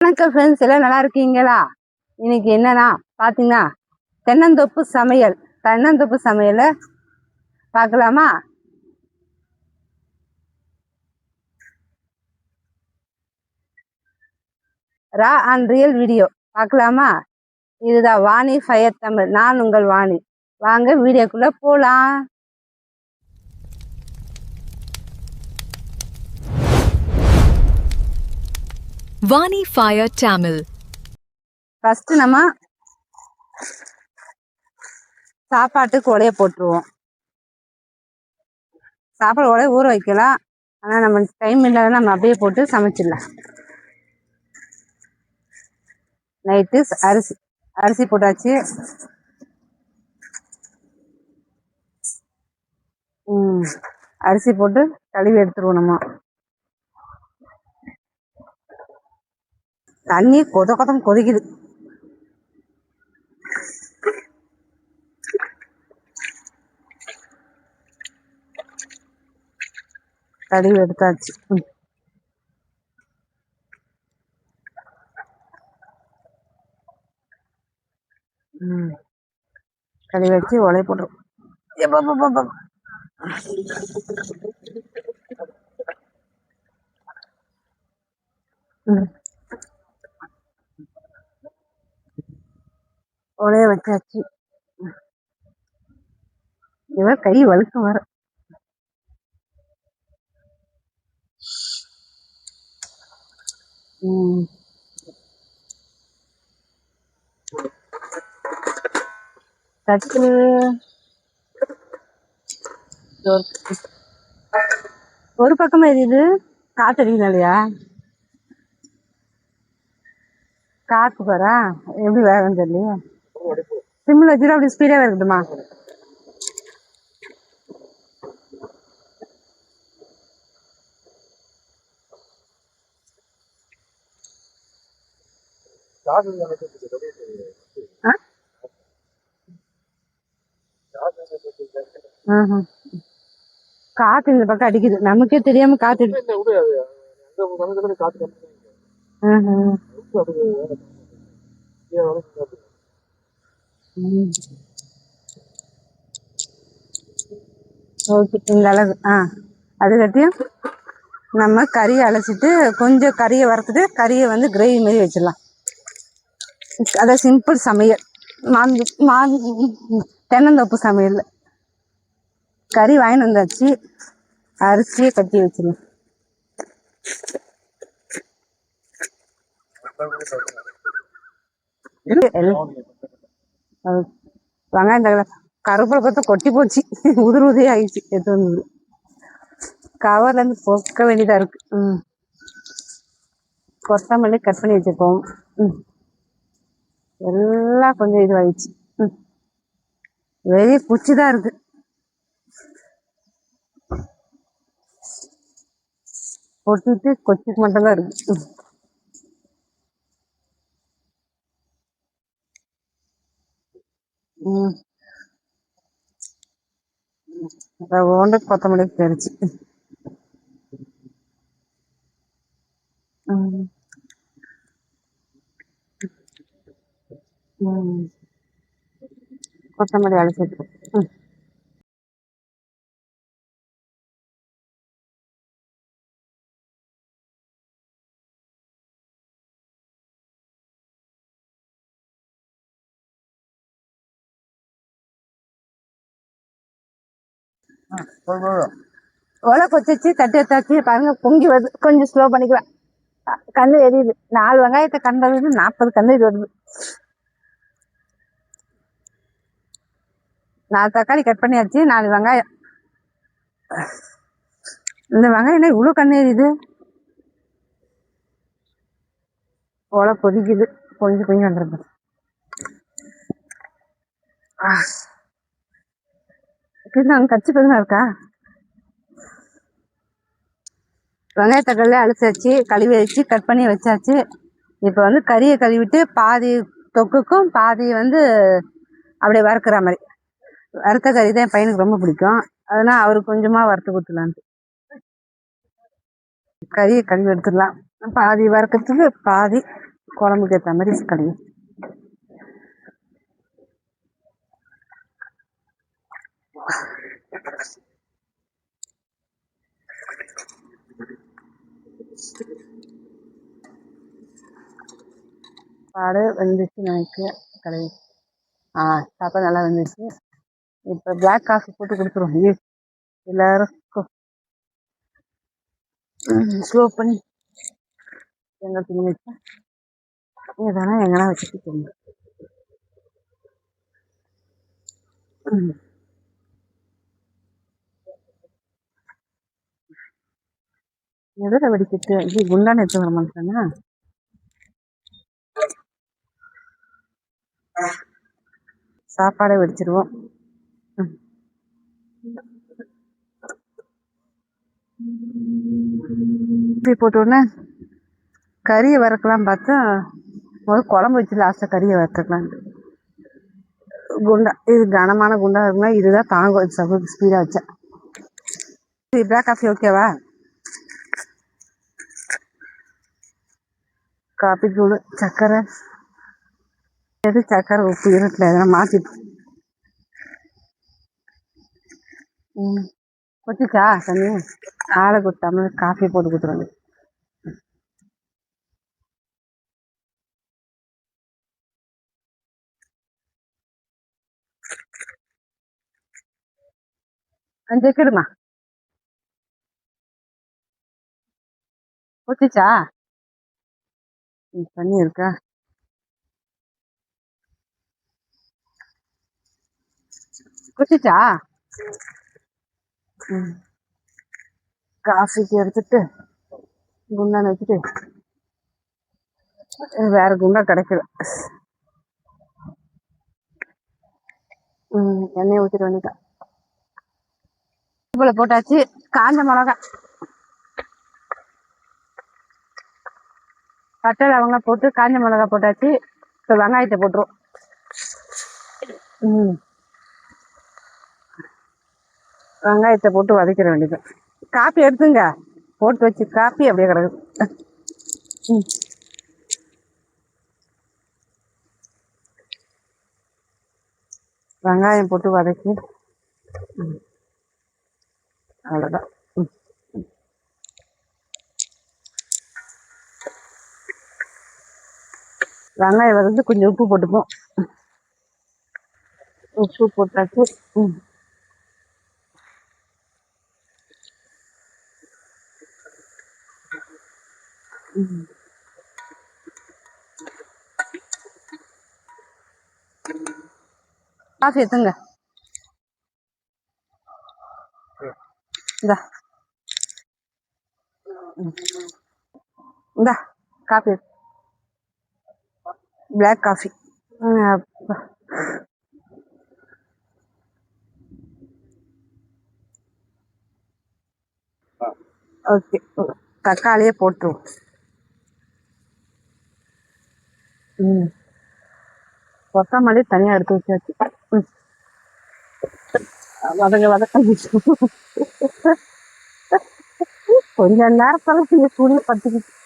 வணக்கம் ஃப்ரெண்ட்ஸ், எல்லாம் நல்லா இருக்கீங்களா? இன்னைக்கு என்னன்னா பார்த்தீங்கன்னா தென்னந்தோப்பு சமையலை பார்க்கலாமா? ரா அண்ட் ரியல் வீடியோ பார்க்கலாமா? இதுதான் வாணி ஃபயர் தமிழ். நான் உங்கள் வாணி. வாங்க வீடியோக்குள்ள போலாம். வாணி ஃபயர் தமிழ். ஃபர்ஸ்ட் நம்ம சாப்பாட்டுக்கு உடைய போட்டுருவோம். சாப்பாடு உடைய ஊற வைக்கலாம், ஆனால் நம்ம டைம் இல்லாத நம்ம அப்படியே போட்டு சமைச்சிடலாம். நைட்டு அரிசி போட்டாச்சு. அரிசி போட்டு கழுவி எடுத்துருவோம். நம்ம தண்ணி கொதம் கொதிக்குது. கழுவி எடுத்தாச்சு. கழுவி வச்சு உலைய போட்டுரும். உலைய வச்சாச்சு. இவர் கை வழுக்க வர தட்டு ஒரு பக்கமா எரியுது. காத்து அடிக்குது. காத்து பாரா எப்படி வேகம் தெரியலையே. சிம்ல வச்சுட்டு அப்படி ஸ்பீடா இருக்குதுமா. காத்து இந்த பக்கம் அடிக்குது, நமக்கே தெரியாம காத்து. ஓகே, இந்த அளவு. அதுக்கட்டியும் நம்ம கறியை அலசிட்டு கொஞ்சம் கறியை வறுத்துட்டு கறியை வந்து கிரேவி மாதிரி வச்சிடலாம். அதான் சிம்பிள் சமையல், தென்னந்தோப்பு சமையல். கறி வாங்கிட்டு வந்தாச்சு, அரிசியை கட்டி வச்சிடலாம். வெங்காயம் தகவல கருவேப்பிலை பார்த்து கொட்டி போச்சு, உதிரி ஆயிடுச்சு. எடுத்து வந்தது கவர்ல இருந்து பொக்க வேண்டியதா இருக்கு. கொத்தமல்லி கட் பண்ணி வச்சிருக்கோம். எல்லாம் கொஞ்சம் இதுவாயிடுச்சு. வெளியே குச்சிதான் இருக்கு. கொட்டிட்டு கொச்சிக்கு மட்டும்தான் இருக்கு. ஓண்டு கொத்தமல்லி தெரிச்சு. கொத்தமல்லி அழைச்சிட்டு ஒலை கொச்சிச்சு, தட்டி எடுத்தாச்சு. பாருங்க பொங்கி வருது. கொஞ்சம் ஸ்லோ பண்ணிக்கலாம். கண்ணு எரியுது. 4 வெங்காயத்தை கண்டது 40 கண்ணு வருது. 4 தக்காளி கட் பண்ணியாச்சு, 4 வெங்காயம். இந்த வெங்காயம் என்ன இவ்வளோ கண்ணு எரியுது? ஒலை கொதிக்குது, கொஞ்சம் வந்துருங்க. கச்சி பதுனா இருக்கா? வெங்காய தக்காளி அலசாச்சு, கழுவி வச்சு கட் பண்ணி வச்சாச்சு. இப்போ வந்து கறியை கழுவிட்டு பாதி தொக்குக்கும் பாதி வந்து அப்படியே வறுக்கிற மாதிரி. வறுத்த கறி தான் என் பையனுக்கு ரொம்ப பிடிக்கும், அதனால் அவருக்கு கொஞ்சமாக வறுத்து கொடுத்துலான்ட்டு கறியை கழுவி எடுத்துடலாம். பாதி வறுக்கிறதுக்கு பாதி குழம்புக்கு ஏற்ற மாதிரி கழுவி சாப்பாடு வெந்துச்சு எனக்கு கழுவி. சாப்பாடு நல்லா வெந்துச்சு. இப்போ பிளாக் காஃபி போட்டு கொடுத்துருவோம் எல்லாருக்கும். ஸ்லோ பண்ணி எங்கே துணி வச்சா எதனா எங்கன்னா வச்சுட்டு தூங்க. எதில் வெடிக்கிட்டு இது குண்டான எடுத்து வர மாட்டேன்னா சாப்பாடை வெடிச்சிருவோம். போட்டோன்னே கறியை வறுக்கலாம் பார்த்தா முதல் குழம்பு வச்சு லாஸ்ட்டாக கறியை வறுத்துக்கலாம். குண்டா இது கனமான குண்டா இருக்குன்னா இதுதான் தாங்கும். சகுக்கு ஸ்பீடாக வச்சேன். பிளாக் காஃபி ஓகேவா? காப்பி தூள் சர்க்கரை எது சர்க்கரை உப்பு இருட்டில் எதனா மாற்றிட்டு கொட்டிச்சா தண்ணி ஆளை கொடுத்தாம காஃபி போட்டு கொடுத்துருவாங்க. செக்கிடுமா கொட்டிச்சா தண்ணி இருக்கா? கொட்டிச்சா? காஃபிக்கு எடுத்துட்டு குண்டான வச்சுட்டு வேற குண்டா கிடைக்கல. எண்ணெயை ஊற்றிட்டு வந்துட்டேன். உப்புல போட்டாச்சு. காஞ்ச மிளகா பட்டை லவங்கம் போட்டு காஞ்ச மிளகா போட்டாச்சு. இப்போ வெங்காயத்தை போட்டுரும். வெங்காயத்தை போட்டு வதக்கிற வேண்டியது. காப்பி எடுத்துங்க போட்டு வச்சு காப்பி அப்படியே கிடக்கு. வெங்காயம் போட்டு வதக்கி அவ்வளோதான். வெங்காயம் வதந்து கொஞ்சம் உப்பு போட்டுப்போம். உப்பு போட்டாச்சு. காஃபி எடுத்துங்க. இந்தா காஃபி பிளாக் காஃபி. ஓகே தக்காளியே போட்டுருவோம். கொத்தமல்லி தனியாக எடுத்து வச்சாச்சு. வதக்க கொஞ்ச நேரத்துல நீங்க துணி பத்துக்கிட்டு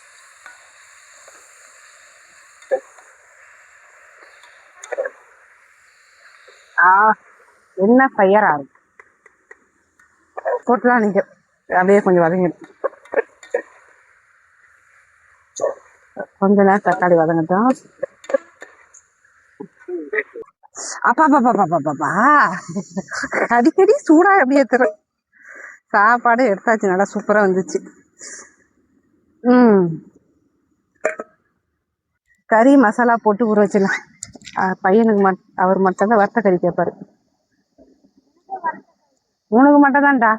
என்ன ஃபயர் ஆகும் போட்டுலாம் நீங்க அப்படியே கொஞ்சம் வதங்கிடும். கொஞ்ச நேரம் தக்காளி வதங்கட்டும். அப்பா அடிக்கடி சூடா அப்படியே தரும். சாப்பாடு எடுத்தாச்சு. நல்லா சூப்பரா வந்துச்சு. கறி மசாலா போட்டு ஊற வச்சிடலாம். பையனுக்கு அவர் மட்டும் தான் வறுத்த கறி கேட்பாரு. உனக்கு மட்டும் தான்டா.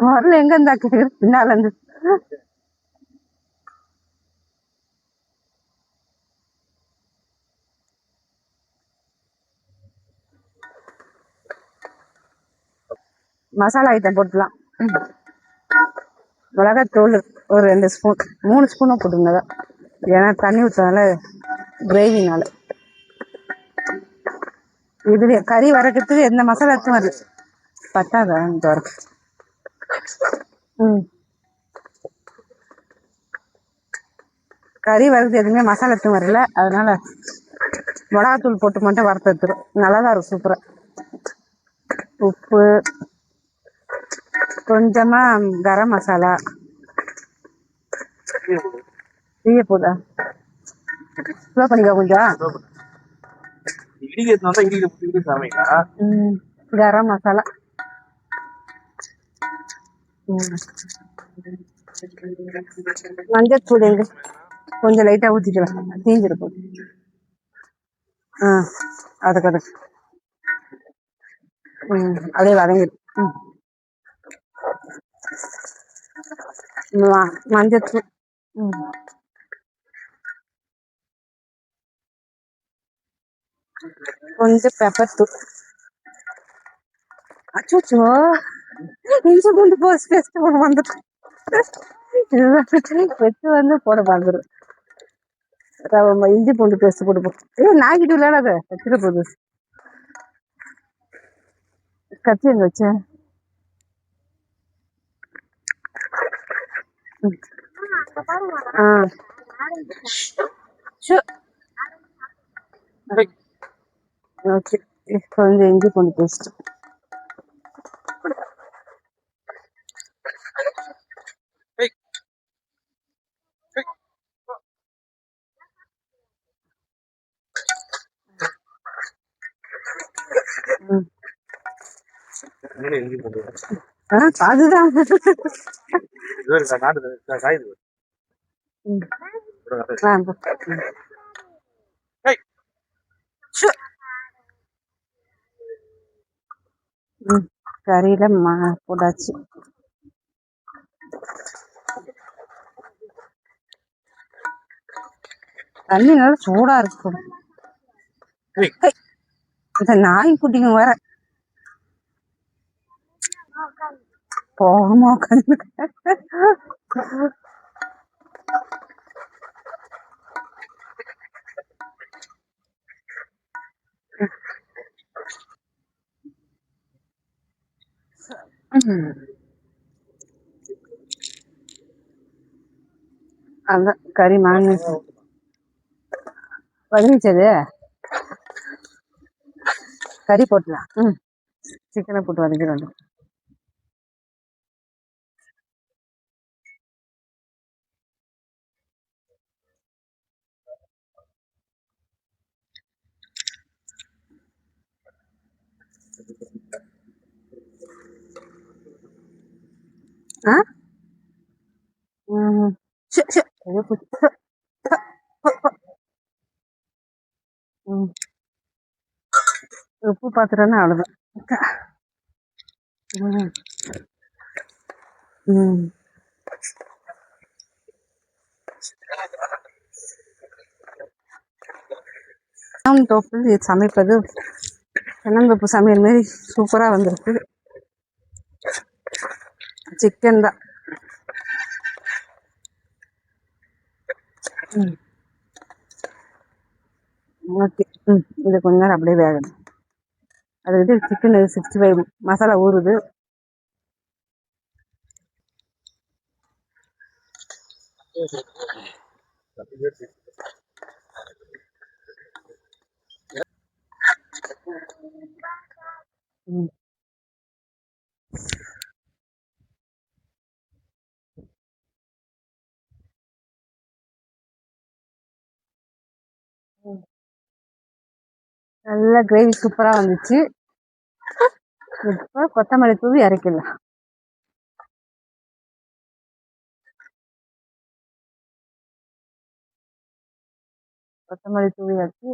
குரல் எங்க இருந்தா கேக்குது பின்னால இருந்து. மசாலா ஐட்டம் போட்டுலாம். மிளகாத்தூள் ஒரு 2 ஸ்பூன் 3 ஸ்பூனும் போட்டுருந்ததா. ஏன்னா தண்ணி ஊற்றனால கிரேவினால. இதுல கறி வறக்கிறதுக்கு எந்த மசாலா எடுத்தும் வருது பத்தாதான் வர. கறி வறுத்து எதுவுமே மசாலா எதுவும் வரல, அதனால மிளகாத்தூள் போட்டு மட்டும் வறுத்து எடுத்துரும். நல்லா தான் இருக்கும், சூப்பராக. உப்பு, கொஞ்சமா கரம் மசாலா, தீய போதா ஸ்லோ பண்ணிக்கோ கொஞ்சம். கரம் மசாலா, மஞ்சத்தூள் எங்க கொஞ்சம் லைட்டா ஊற்றிக்கலாம், தீஞ்சிருக்கும். அதுக்கு அதுக்கு அப்படியே வதங்கிடும். மஞ்சத்தூள், கொஞ்சம் பெப்பர் தூள். அச்சோ, இஞ்சி பூண்டு பேஸ்ட் போட வந்துடும். வெட்டு வந்து போட வந்துடும். இஞ்சி பூண்டு பேஸ்ட் போட்டு நாய்கிட்டு விளையாடாத, வச்சிட போகுது. கத்தி எங்க வச்ச? ஓகே, கொஞ்சம் இஞ்சி பூண்டு பேஸ்ட். அதுதான் கறியில போட்டாச்சு. தண்ணி நல்லா சூடா இருக்கு. இந்த நாய்க்குட்டிங்க வேற போகமா உட்காந்து. அதான் கறி வதங்கிச்சது. கறி போட்டுலாம் சிக்கனை போட்டு வதக்கிடுவாங்க. உப்பு பாத்திரம்னா அவ்வளவுதான். தோப்பு சமைப்பது தென்னந்தோப்பு சமையல் மாரி சூப்பரா வந்திருக்கு. சிக்கன் தான். ஓகே, இது கொஞ்ச நேரம் அப்படியே வேகணும். அது வந்து சிக்கன் 65 மசாலா ஊறுது. நல்லா கிரேவி சூப்பரா வந்துச்சு. இப்போ கொத்தமல்லி தூவி இறக்கிடலாம். கொத்தமல்லி தூவி வச்சு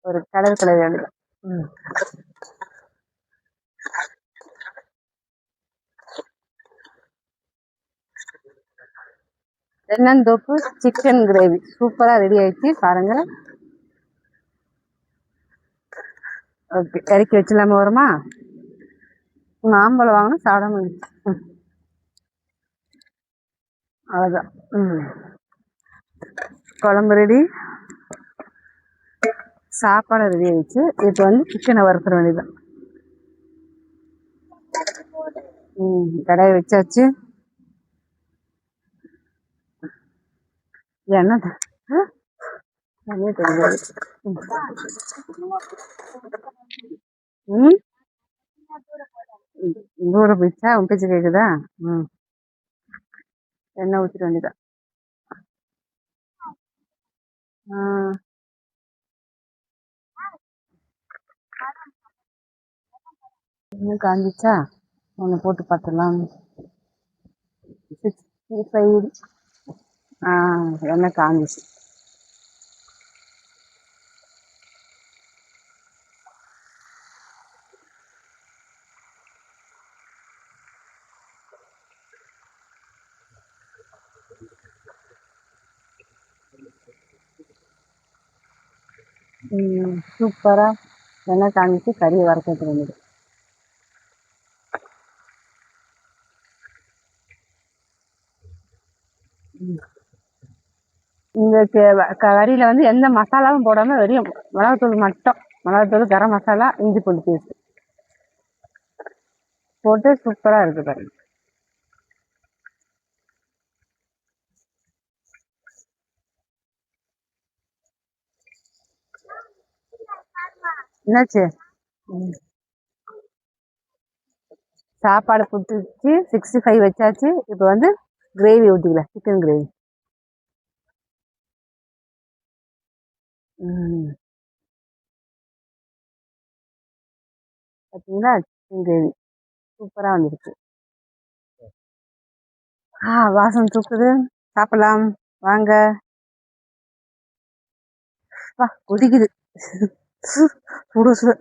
ஒரு கடற்கரை வேண்டியது. தென்னந்தோப்பு சிக்கன் கிரேவி சூப்பரா ரெடி ஆயிடுச்சு பாருங்க. ஓகே, இறக்கி வச்சிடலாமா? வருமா? மாம்பழம் வாங்கணும், சாப்பிட முடியும். அவ்வளோதான். குழம்பு ரெடி, சாப்பாடு ரெடி ஆயிடுச்சு. இப்போ வந்து சிக்கனை வறுத்துற வேண்டியதான். கடாயை வச்சாச்சு. எண்ணெய் ம் தூர போயிடுச்சா உன் பேச்சு கேக்குதா? ம் எண்ணெய் ஊற்றிட்டு வேண்டியதான். இன்னும் காஞ்சிச்சா ஒன்று போட்டு பார்த்துடலாம். 65. எண்ணெய் காஞ்சிச்சு. சூப்பராக எண்ணெய் காஞ்சிச்சு. கறியை வறுக்கிறதுக்கு வேண்டியது. இந்த கறியில் வந்து எந்த மசாலாவும் போடாமல் வெறும் மிளகாத்தூள் மட்டும், மிளகாத்தூள், கரம் மசாலா, இஞ்சி பூண்டு பேஸ்ட் போட்டு சூப்பராக இருக்குது பாருங்க. என்னாச்சு? சாப்பாடு கொடுத்துச்சு, 65 வச்சாச்சு. இப்போ வந்து கிரேவி ஊற்றிக்கலாம், சிக்கன் கிரேவி. பார்த்தீங்களா, சிக்கன் கிரேவி சூப்பராக வந்துருக்கு. வாசம் தூக்குது. சாப்பிடலாம் வாங்க. கொதிக்குது. சுடு சுடு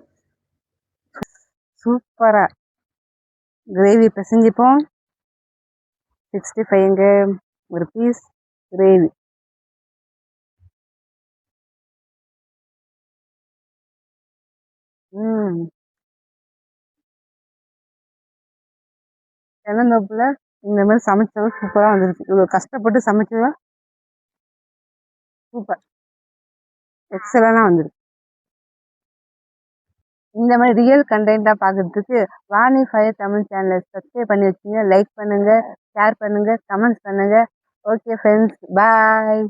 சூப்பரா கிரேவி பிசைஞ்சிப்போம். 65ங்க ஒரு பீஸ் கிரேவி. தென்னந்தோப்புல இந்த மாதிரி சமைச்சது சூப்பராக வந்துருக்கு. இவ்வளோ கஷ்டப்பட்டு சமைச்சதா சூப்பர், எக்ஸலண்டாக வந்துருக்கு. இந்த மாதிரி ரியல் கண்டென்ட்டாக பார்க்கறதுக்கு வாணி ஃபயர் தமிழ் சேனலை சப்ஸ்கிரைப் பண்ணி வச்சுங்க. லைக் பண்ணுங்கள், ஷேர் பண்ணுங்கள், கமெண்ட்ஸ் பண்ணுங்கள். ஓகே ஃப்ரெண்ட்ஸ், பாய்.